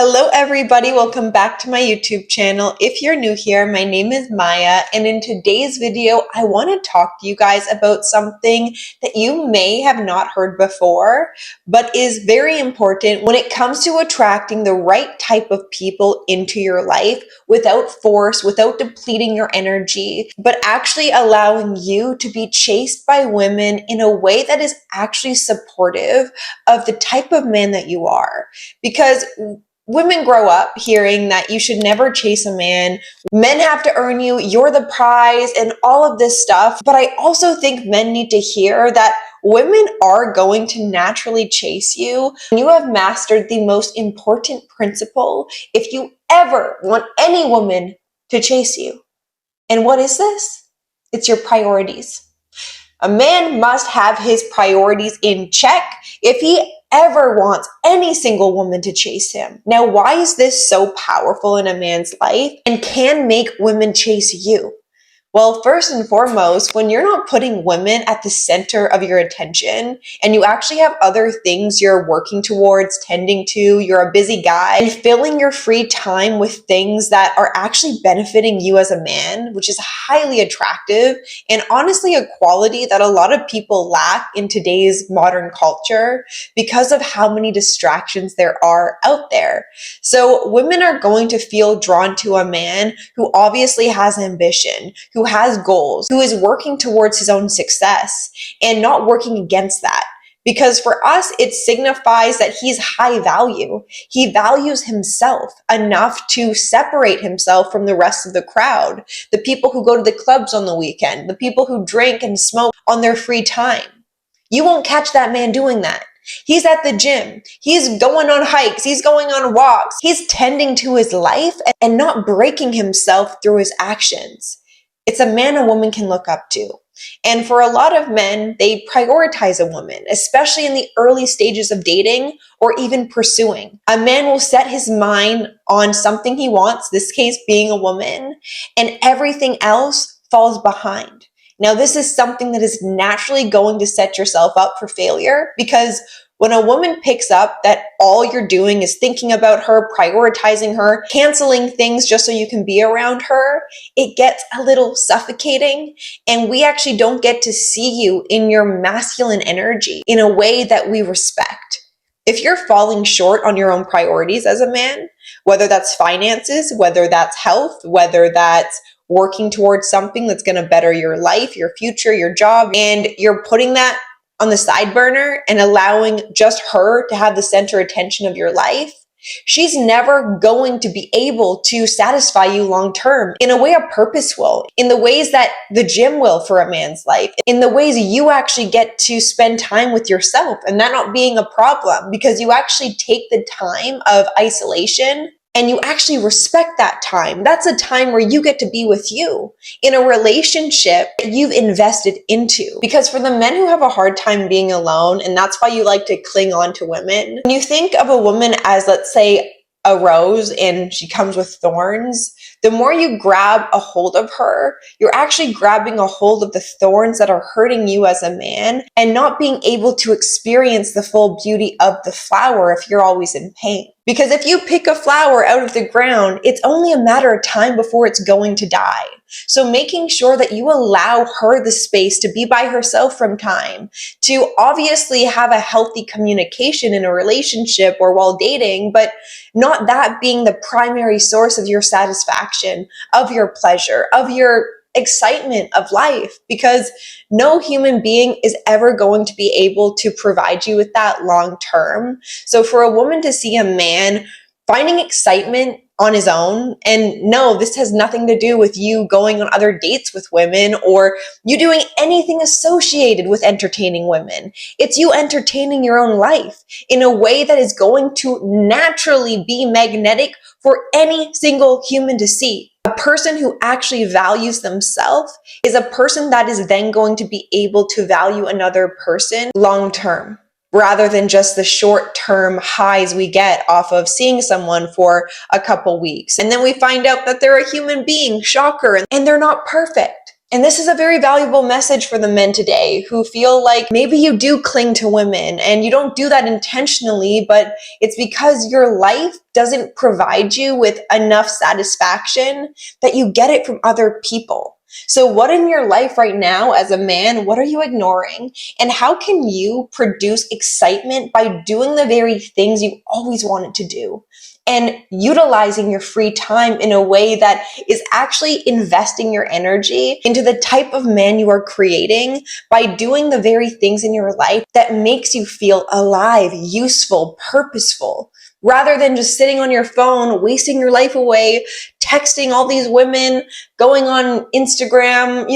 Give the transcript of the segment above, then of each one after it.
Hello everybody, welcome back to my YouTube channel. If you're new here, my name is Maya, and in today's video, I want to talk to you guys about something that you may have not heard before, but is very important when it comes to attracting the right type of people into your life without force, without depleting your energy, but actually allowing you to be chased by women in a way that is actually supportive of the type of man that you are. Because women grow up hearing that you should never chase a man, men have to earn you, you're the prize, and all of this stuff. But I also think men need to hear that women are going to naturally chase you. You have mastered the most important principle if you ever want any woman to chase you. And what is this? It's your priorities. A man must have his priorities in check if he ever wants any single woman to chase him. Now, why is this so powerful in a man's life and can make women chase you? Well, first and foremost, when you're not putting women at the center of your attention and you actually have other things you're working towards, tending to, you're a busy guy, and filling your free time with things that are actually benefiting you as a man, which is highly attractive and honestly a quality that a lot of people lack in today's modern culture because of how many distractions there are out there. So women are going to feel drawn to a man who obviously has ambition, who has goals, who is working towards his own success and not working against that. Because for us, it signifies that he's high value. He values himself enough to separate himself from the rest of the crowd, the people who go to the clubs on the weekend, the people who drink and smoke on their free time. You won't catch that man doing that. He's at the gym. He's going on hikes. He's going on walks. He's tending to his life and not breaking himself through his actions. It's a man a woman can look up to. And for a lot of men, they prioritize a woman, especially in the early stages of dating or even pursuing. A man will set his mind on something he wants, this case being a woman, and everything else falls behind. Now, this is something that is naturally going to set yourself up for failure because when a woman picks up that all you're doing is thinking about her, prioritizing her, canceling things just so you can be around her, it gets a little suffocating, and we actually don't get to see you in your masculine energy in a way that we respect. If you're falling short on your own priorities as a man, whether that's finances, whether that's health, whether that's working towards something that's going to better your life, your future, your job, and you're putting that on the side burner and allowing just her to have the center attention of your life, she's never going to be able to satisfy you long term in a way a purpose will, in the ways that the gym will for a man's life, in the ways you actually get to spend time with yourself and that not being a problem because you actually take the time of isolation and you actually respect that time. That's a time where you get to be with you in a relationship that you've invested into. Because for the men who have a hard time being alone, and that's why you like to cling on to women, when you think of a woman as, let's say, a rose and she comes with thorns, the more you grab a hold of her, you're actually grabbing a hold of the thorns that are hurting you as a man and not being able to experience the full beauty of the flower if you're always in pain. Because if you pick a flower out of the ground, it's only a matter of time before it's going to die. So making sure that you allow her the space to be by herself from time, to obviously have a healthy communication in a relationship or while dating, but not that being the primary source of your satisfaction, of your pleasure, of your excitement of life, because no human being is ever going to be able to provide you with that long term. So for a woman to see a man finding excitement on his own, and no, this has nothing to do with you going on other dates with women or you doing anything associated with entertaining women. It's you entertaining your own life in a way that is going to naturally be magnetic for any single human to see. A person who actually values themselves is a person that is then going to be able to value another person long term, rather than just the short-term highs we get off of seeing someone for a couple weeks. And then we find out that they're a human being, shocker, and they're not perfect. And this is a very valuable message for the men today who feel like maybe you do cling to women and you don't do that intentionally, but it's because your life doesn't provide you with enough satisfaction that you get it from other people. So what in your life right now as a man, what are you ignoring? And how can you produce excitement by doing the very things you always wanted to do? And utilizing your free time in a way that is actually investing your energy into the type of man you are creating by doing the very things in your life that makes you feel alive, useful, purposeful, rather than just sitting on your phone, wasting your life away, texting all these women, going on Instagram,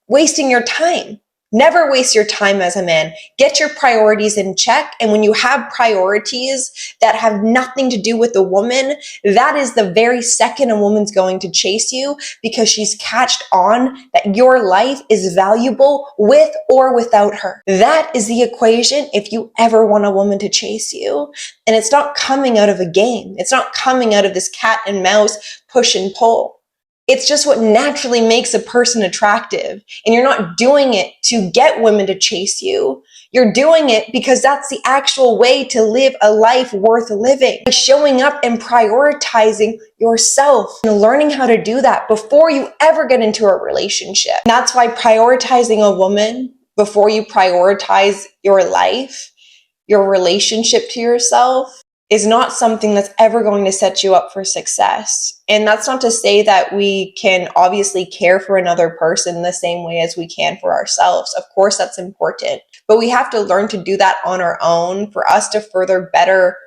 wasting your time. Never waste your time as a man. Get your priorities in check. And when you have priorities that have nothing to do with a woman, that is the very second a woman's going to chase you, because she's catched on that your life is valuable with or without her. That is the equation if you ever want a woman to chase you. And it's not coming out of a game. It's not coming out of this cat and mouse push and pull. It's just what naturally makes a person attractive. And you're not doing it to get women to chase you. You're doing it because that's the actual way to live a life worth living. By showing up and prioritizing yourself and learning how to do that before you ever get into a relationship. And that's why prioritizing a woman before you prioritize your life, your relationship to yourself, is not something that's ever going to set you up for success. And that's not to say that we can obviously care for another person the same way as we can for ourselves. Of course, that's important. But we have to learn to do that on our own for us to further better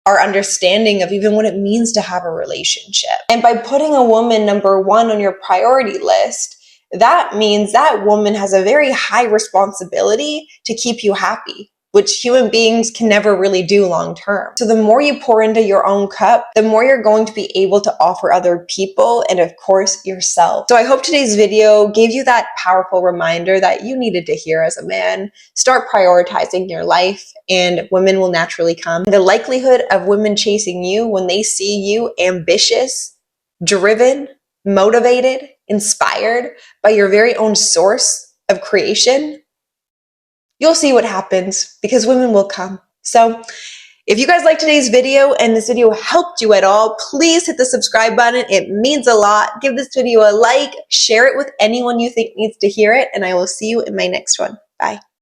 our understanding of even what it means to have a relationship. And by putting a woman number one on your priority list, that means that woman has a very high responsibility to keep you happy, which human beings can never really do long term. So the more you pour into your own cup, the more you're going to be able to offer other people and of course yourself. So I hope today's video gave you that powerful reminder that you needed to hear as a man. Start prioritizing your life and women will naturally come. The likelihood of women chasing you when they see you ambitious, driven, motivated, inspired by your very own source of creation, you'll see what happens because women will come. So if you guys liked today's video and this video helped you at all, please hit the subscribe button. It means a lot. Give this video a like, share it with anyone you think needs to hear it, and I will see you in my next one. Bye.